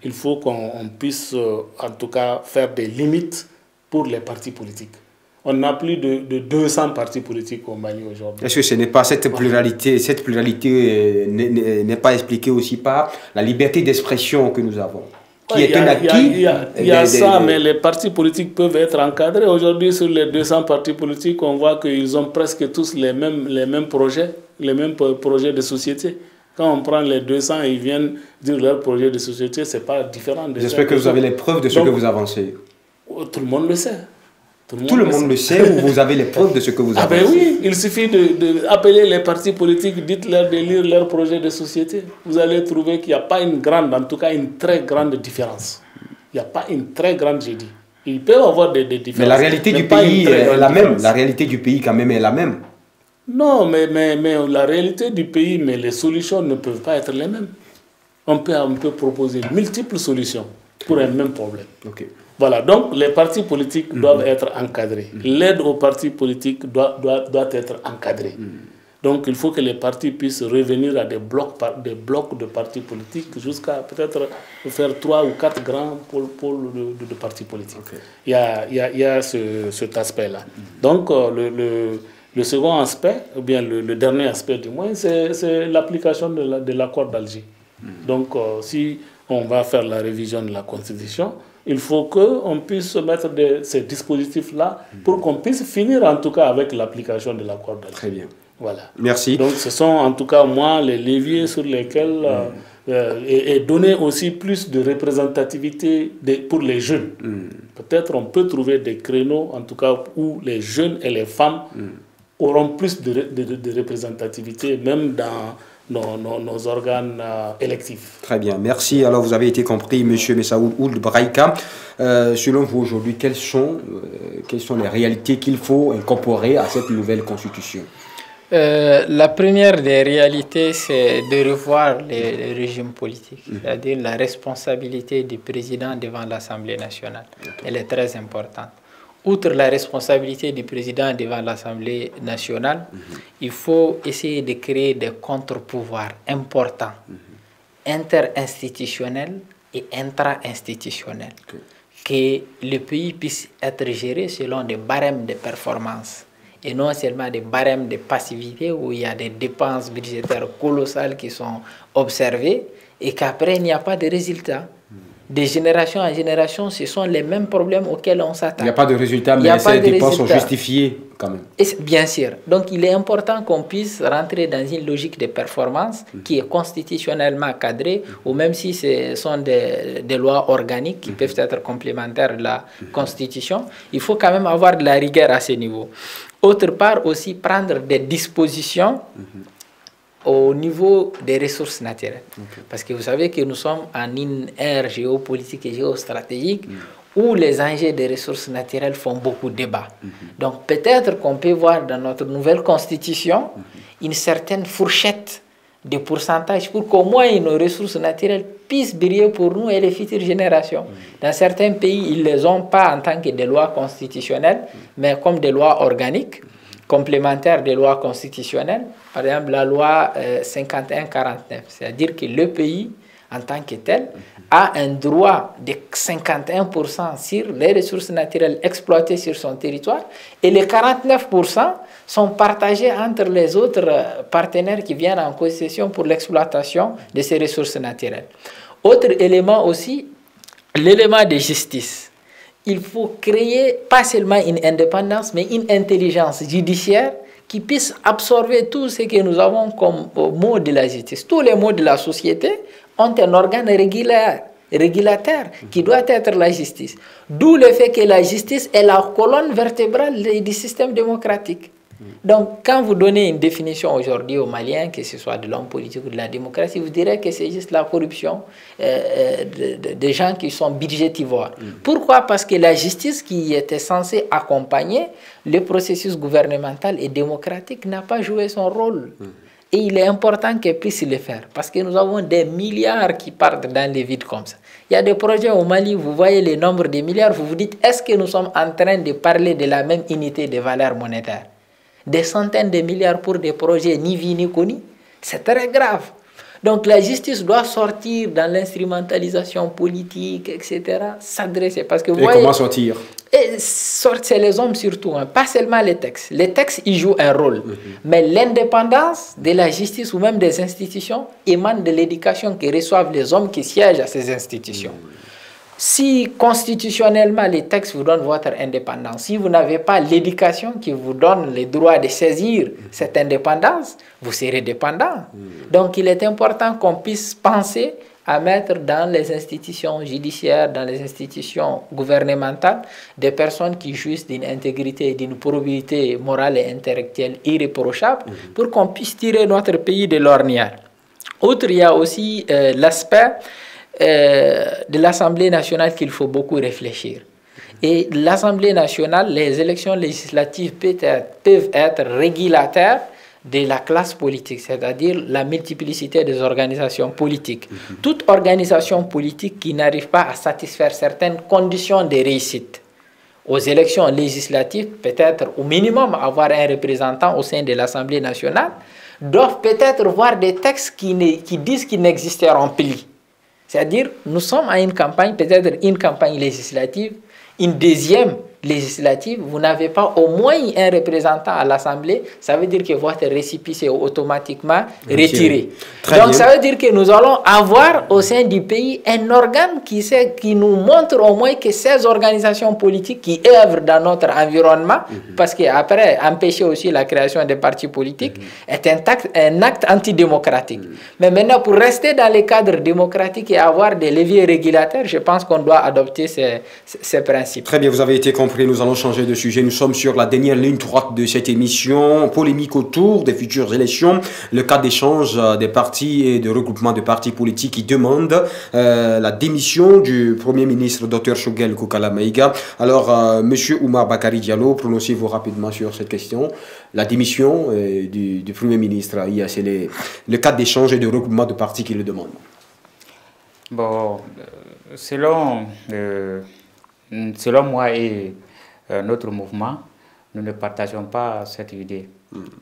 Il faut qu'on puisse, en tout cas, faire des limites pour les partis politiques. On a plus de 200 partis politiques au Mali aujourd'hui. Est-ce que ce n'est pas cette pluralité n'est pas expliquée aussi par la liberté d'expression que nous avons? qui est un acquis. Il y a ça, mais les partis politiques peuvent être encadrés. Aujourd'hui, sur les 200 partis politiques, on voit qu'ils ont presque tous les mêmes projets de société. Quand on prend les 200 et ils viennent dire leur projet de société, ce n'est pas différent. J'espère que vous avez les preuves de ce que vous avancez. Tout le monde le sait. Tout le monde le sait, ou vous avez les preuves de ce que vous avancez? Ah ben oui, il suffit d'appeler les partis politiques, dites-leur de lire leur projet de société. Vous allez trouver qu'il n'y a pas une grande, en tout cas une très grande différence. Il n'y a pas une très grande, j'ai dit. Il peut y avoir des différences. Mais la réalité du pays est la même. La réalité du pays, quand même, est la même. Non, mais la réalité du pays, mais les solutions ne peuvent pas être les mêmes. On peut proposer multiples solutions pour un même problème. Ok. Voilà, donc les partis politiques doivent être encadrés. L'aide aux partis politiques doit être encadrée. Donc il faut que les partis puissent revenir à des blocs de partis politiques jusqu'à peut-être faire 3 ou 4 grands pôles de partis politiques. Okay. Il y a cet aspect-là. Donc le second aspect, ou bien le dernier aspect du moins, c'est l'application de l'accord d'Alger. Donc si on va faire la révision de la Constitution, il faut qu'on puisse mettre ces dispositifs-là pour qu'on puisse finir en tout cas avec l'application de l'accord d'Alger. Très bien. Voilà. Merci. Donc ce sont en tout cas moi les leviers sur lesquels et donner aussi plus de représentativité pour les jeunes. Peut-être on peut trouver des créneaux en tout cas où les jeunes et les femmes auront plus de représentativité même dans nos organes électifs. Très bien, merci. Alors vous avez été compris, M. Messaoud Ould Braïka. Selon vous aujourd'hui, quelles sont les réalités qu'il faut incorporer à cette nouvelle constitution? La première des réalités, c'est de revoir les régimes politiques, c'est-à-dire la responsabilité du président devant l'Assemblée nationale. Elle est très importante. Outre la responsabilité du président devant l'Assemblée nationale, il faut essayer de créer des contre-pouvoirs importants, interinstitutionnels et intra-institutionnels, que le pays puisse être géré selon des barèmes de performance et non seulement des barèmes de passivité où il y a des dépenses budgétaires colossales qui sont observées et qu'après il n'y a pas de résultats. De génération en génération, ce sont les mêmes problèmes auxquels on s'attend. Il n'y a pas de résultats, mais ces dépenses sont justifiées quand même. Et bien sûr. Donc, il est important qu'on puisse rentrer dans une logique de performance qui est constitutionnellement cadrée, ou même si ce sont des lois organiques qui peuvent être complémentaires de la Constitution, il faut quand même avoir de la rigueur à ce niveau. Autre part, aussi prendre des dispositions au niveau des ressources naturelles. Parce que vous savez que nous sommes en une ère géopolitique et géostratégique où les enjeux des ressources naturelles font beaucoup de débat. Donc peut-être qu'on peut voir dans notre nouvelle constitution une certaine fourchette de pourcentage pour qu'au moins nos ressources naturelles puissent briller pour nous et les futures générations. Dans certains pays, ils ne les ont pas en tant que des lois constitutionnelles, mais comme des lois organiques, complémentaires des lois constitutionnelles, par exemple la loi 51-49, c'est-à-dire que le pays, en tant que tel, a un droit de 51% sur les ressources naturelles exploitées sur son territoire et les 49% sont partagés entre les autres partenaires qui viennent en concession pour l'exploitation de ces ressources naturelles. Autre élément aussi, l'élément de justice. Il faut créer pas seulement une indépendance, mais une intelligence judiciaire qui puisse absorber tout ce que nous avons comme mot de la justice. Tous les mots de la société ont un organe régulateur qui doit être la justice. D'où le fait que la justice est la colonne vertébrale du système démocratique. Donc, quand vous donnez une définition aujourd'hui aux Maliens, que ce soit de l'homme politique ou de la démocratie, vous direz que c'est juste la corruption des gens qui sont budgétivores. Pourquoi? Parce que la justice qui était censée accompagner le processus gouvernemental et démocratique n'a pas joué son rôle. Et il est important qu'elle puisse le faire, parce que nous avons des milliards qui partent dans les vides comme ça. Il y a des projets au Mali, vous voyez le nombre de milliards, vous vous dites, est-ce que nous sommes en train de parler de la même unité de valeur monétaire? Des centaines de milliards pour des projets ni vus ni connus, c'est très grave. Donc la justice doit sortir dans l'instrumentalisation politique, etc., s'adresser. Parce que vous voyez, comment sortir? C'est les hommes surtout, hein, pas seulement les textes. Les textes, ils jouent un rôle. Mais l'indépendance de la justice ou même des institutions émane de l'éducation que reçoivent les hommes qui siègent à ces institutions. Si constitutionnellement les textes vous donnent votre indépendance, si vous n'avez pas l'éducation qui vous donne le droit de saisir cette indépendance, vous serez dépendant. Donc il est important qu'on puisse penser à mettre dans les institutions judiciaires, dans les institutions gouvernementales, des personnes qui jouissent d'une intégrité et d'une probité morale et intellectuelle irréprochable pour qu'on puisse tirer notre pays de l'ornière. Outre, il y a aussi l'aspect de l'Assemblée nationale qu'il faut beaucoup réfléchir. Et l'Assemblée nationale, les élections législatives peuvent être régulateurs de la classe politique, c'est-à-dire la multiplicité des organisations politiques. Toute organisation politique qui n'arrive pas à satisfaire certaines conditions de réussite aux élections législatives, peut-être au minimum avoir un représentant au sein de l'Assemblée nationale, doivent peut-être voir des textes qui disent qu'ils n'existeront plus. C'est-à-dire, nous sommes à une campagne, peut-être une campagne législative, une deuxième législative, vous n'avez pas au moins un représentant à l'Assemblée, ça veut dire que votre récépissé est automatiquement retiré. Donc ça veut dire que nous allons avoir au sein du pays un organe qui nous montre au moins que ces organisations politiques qui œuvrent dans notre environnement, parce qu'après, empêcher aussi la création des partis politiques est un acte antidémocratique. Mais maintenant, pour rester dans les cadres démocratiques et avoir des leviers régulateurs, je pense qu'on doit adopter ces principes. Très bien, vous avez été compris. Nous allons changer de sujet. Nous sommes sur la dernière ligne droite de cette émission. Polémique autour des futures élections. Le cas d'échange des partis et de regroupement de partis politiques qui demandent la démission du Premier ministre Dr Choguel Kokala Maïga. Alors, Monsieur Oumar Bakari Diallo, prononcez-vous rapidement sur cette question. La démission du Premier ministre, c'est le cas d'échange et de regroupement de partis qui le demandent. Bon, selon moi et notre mouvement, nous ne partageons pas cette idée.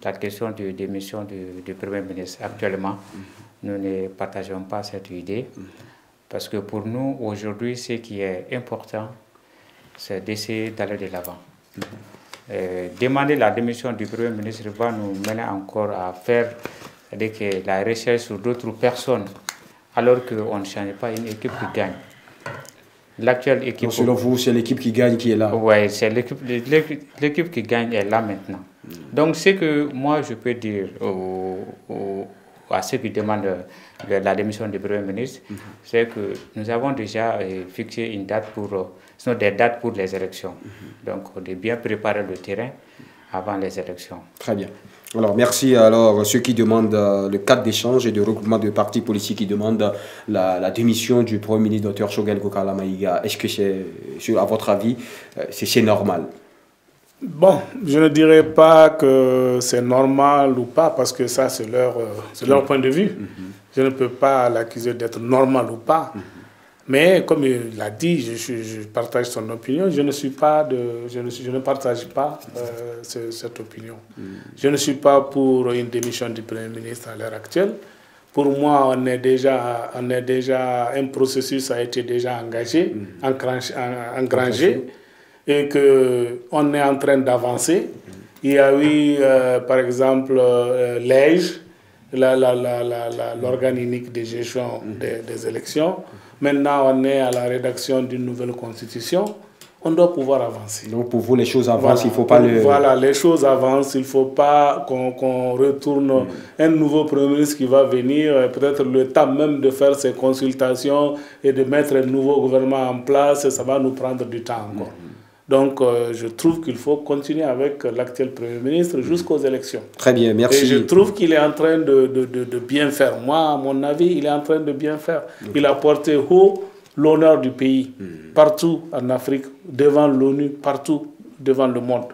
La question de démission du Premier ministre actuellement, nous ne partageons pas cette idée. Parce que pour nous, aujourd'hui, ce qui est important, c'est d'essayer d'aller de l'avant. Demander la démission du Premier ministre va nous mener encore à faire la recherche sur d'autres personnes, alors qu'on ne change pas une équipe qui gagne. L'actuelle équipe... Donc, selon vous, c'est l'équipe qui gagne qui est là? Oui, c'est l'équipe qui gagne est là maintenant. Donc, ce que moi, je peux dire à ceux qui demandent la démission du Premier ministre, c'est que nous avons déjà fixé une date des dates pour les élections. Donc, de bien préparer le terrain avant les élections. Très bien. Alors, merci. Alors, ceux qui demandent le cadre d'échange et de regroupement de partis politiques qui demandent la démission du Premier ministre Dr Choguel Kokala Maïga, est-ce que c'est, à votre avis, c'est normal? Bon, je ne dirais pas que c'est normal ou pas, parce que ça, c'est leur point de vue. Je ne peux pas l'accuser d'être normal ou pas. Mais comme il l'a dit, je partage son opinion. Je ne partage pas cette opinion. Je ne suis pas pour une démission du Premier ministre à l'heure actuelle. Pour moi, un processus a été déjà engagé, engrangé, et qu'on est en train d'avancer. Il y a eu, par exemple, l'EIGE, l'organe unique de gestion des élections. Maintenant, on est à la rédaction d'une nouvelle constitution. On doit pouvoir avancer. Donc, pour vous, les choses avancent, voilà, il ne faut pas Voilà, les choses avancent. Il ne faut pas qu'on retourne un nouveau Premier ministre qui va venir, peut-être le temps même de faire ses consultations et de mettre un nouveau gouvernement en place, ça va nous prendre du temps encore. Donc, je trouve qu'il faut continuer avec l'actuel Premier ministre jusqu'aux élections. Très bien, merci. Et je trouve qu'il est en train de bien faire. Moi, à mon avis, il est en train de bien faire. Il a porté haut l'honneur du pays, partout en Afrique, devant l'ONU, partout devant le monde.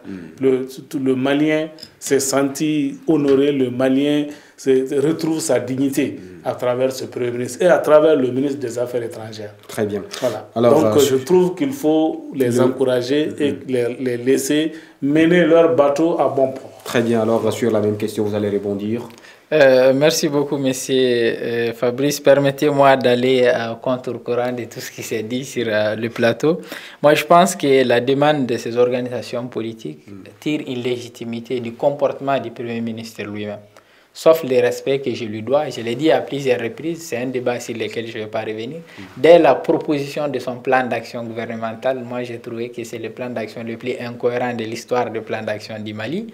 Le Malien s'est senti honoré, le Malien retrouve sa dignité à travers ce Premier ministre et à travers le ministre des Affaires étrangères. Très bien. Voilà. Alors, donc, je trouve qu'il faut les encourager et les laisser mener leur bateau à bon port. Très bien. Alors, sur la même question, vous allez rebondir. Merci beaucoup, monsieur Fabrice. Permettez-moi d'aller contre-courant de tout ce qui s'est dit sur le plateau. Moi, je pense que la demande de ces organisations politiques tire une légitimité du comportement du Premier ministre lui-même. sauf le respect que je lui dois. Je l'ai dit à plusieurs reprises, c'est un débat sur lequel je ne vais pas revenir. Dès la proposition de son plan d'action gouvernemental, moi j'ai trouvé que c'est le plan d'action le plus incohérent de l'histoire du plan d'action du Mali.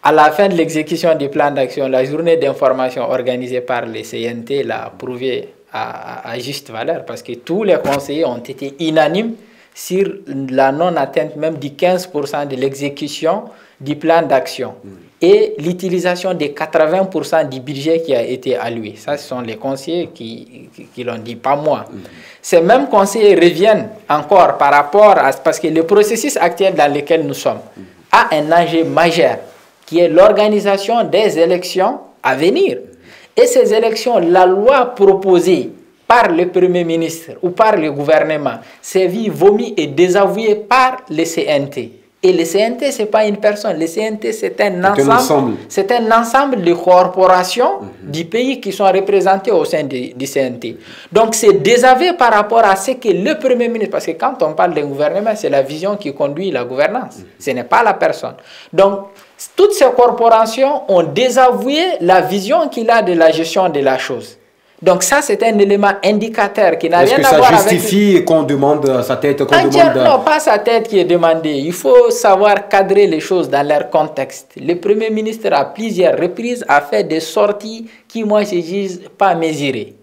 À la fin de l'exécution du plan d'action, la journée d'information organisée par les CNT l'a prouvé à juste valeur, parce que tous les conseillers ont été unanimes sur la non-atteinte même du 15% de l'exécution du plan d'action et l'utilisation de 80% du budget qui a été alloué. Ça, ce sont les conseillers qui l'ont dit, pas moi. Ces mêmes conseillers reviennent encore par rapport à... Parce que le processus actuel dans lequel nous sommes a un enjeu majeur, qui est l'organisation des élections à venir. Et ces élections, la loi proposée par le Premier ministre ou par le gouvernement, c'est vu, vomi et désavoué par le CNT. Et le CNT, ce n'est pas une personne. Le CNT, c'est un ensemble. C'est un ensemble de corporations du pays qui sont représentées au sein du CNT. Donc, c'est désavoué par rapport à ce que le Premier ministre... Parce que quand on parle d'un gouvernement, c'est la vision qui conduit la gouvernance. Ce n'est pas la personne. Donc, toutes ces corporations ont désavoué la vision qu'il a de la gestion de la chose. Donc ça, c'est un élément indicateur qui n'a rien à voir avec... Est-ce que ça justifie qu'on demande sa tête Non, pas sa tête qui est demandée. Il faut savoir cadrer les choses dans leur contexte. Le Premier ministre, à plusieurs reprises, a fait des sorties qui, moi, je dis pas mesurées.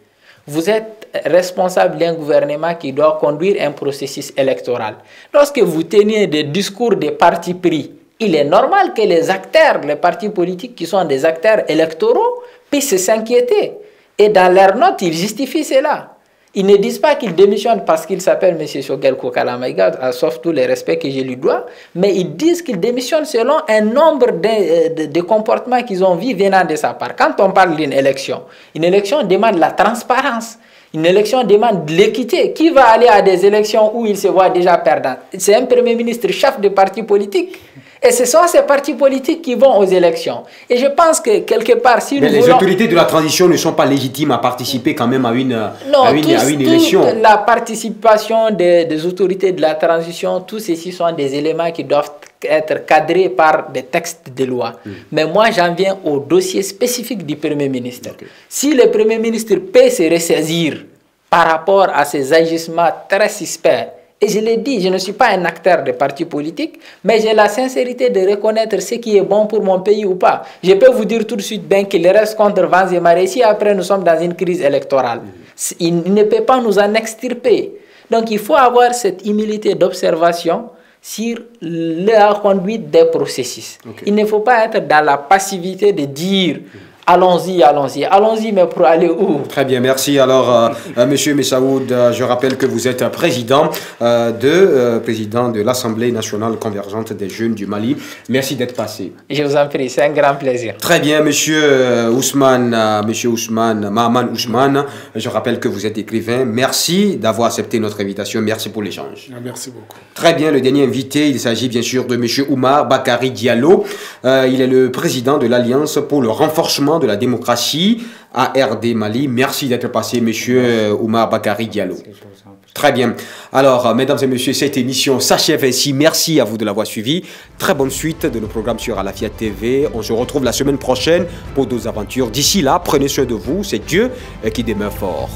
Vous êtes responsable d'un gouvernement qui doit conduire un processus électoral. Lorsque vous tenez des discours de parti pris, il est normal que les acteurs, les partis politiques qui sont des acteurs électoraux, puissent s'inquiéter. Et dans leurs notes, ils justifient cela. Ils ne disent pas qu'ils démissionnent parce qu'il s'appelle M. Shogel Kokalamaïga, sauf tous les respects que je lui dois, mais ils disent qu'ils démissionnent selon un nombre de comportements qu'ils ont vus venant de sa part. Quand on parle d'une élection, une élection demande la transparence. Une élection demande de l'équité. Qui va aller à des élections où il se voit déjà perdant? C'est un Premier ministre chef de parti politique. Et ce sont ces partis politiques qui vont aux élections. Et je pense que quelque part, si mais les autorités de la transition ne sont pas légitimes à participer quand même à une élection. La participation des autorités de la transition, tous ceci sont des éléments qui doivent être cadrés par des textes de loi. Mais moi, j'en viens au dossier spécifique du Premier ministre. Si le Premier ministre peut se ressaisir par rapport à ces agissements très suspects, et je l'ai dit, je ne suis pas un acteur de parti politique, mais j'ai la sincérité de reconnaître ce qui est bon pour mon pays ou pas. Je peux vous dire tout de suite bien qu'il reste contre vents et marées. Si après nous sommes dans une crise électorale, il ne peut pas nous en extirper. Donc il faut avoir cette humilité d'observation sur la conduite des processus. Il ne faut pas être dans la passivité de dire... Allons-y, allons-y. Allons-y, mais pour aller où? Très bien, merci. Alors, Monsieur Messaoud, je rappelle que vous êtes président de l'Assemblée nationale convergente des jeunes du Mali. Merci d'être passé. Je vous en prie, c'est un grand plaisir. Très bien, Monsieur Mahaman Ousmane, je rappelle que vous êtes écrivain. Merci d'avoir accepté notre invitation. Merci pour l'échange. Merci beaucoup. Très bien, le dernier invité, il s'agit bien sûr de Monsieur Oumar Bakari Diallo. Il est le président de l'Alliance pour le renforcement de la démocratie ARD Mali. Merci d'être passé, Monsieur Oumar Bakari Diallo. Très bien. Alors, mesdames et messieurs, cette émission s'achève ainsi. Merci à vous de l'avoir suivi. Très bonne suite de nos programmes sur Alafia TV. On se retrouve la semaine prochaine pour d'autres aventures. D'ici là, prenez soin de vous. C'est Dieu qui demeure fort.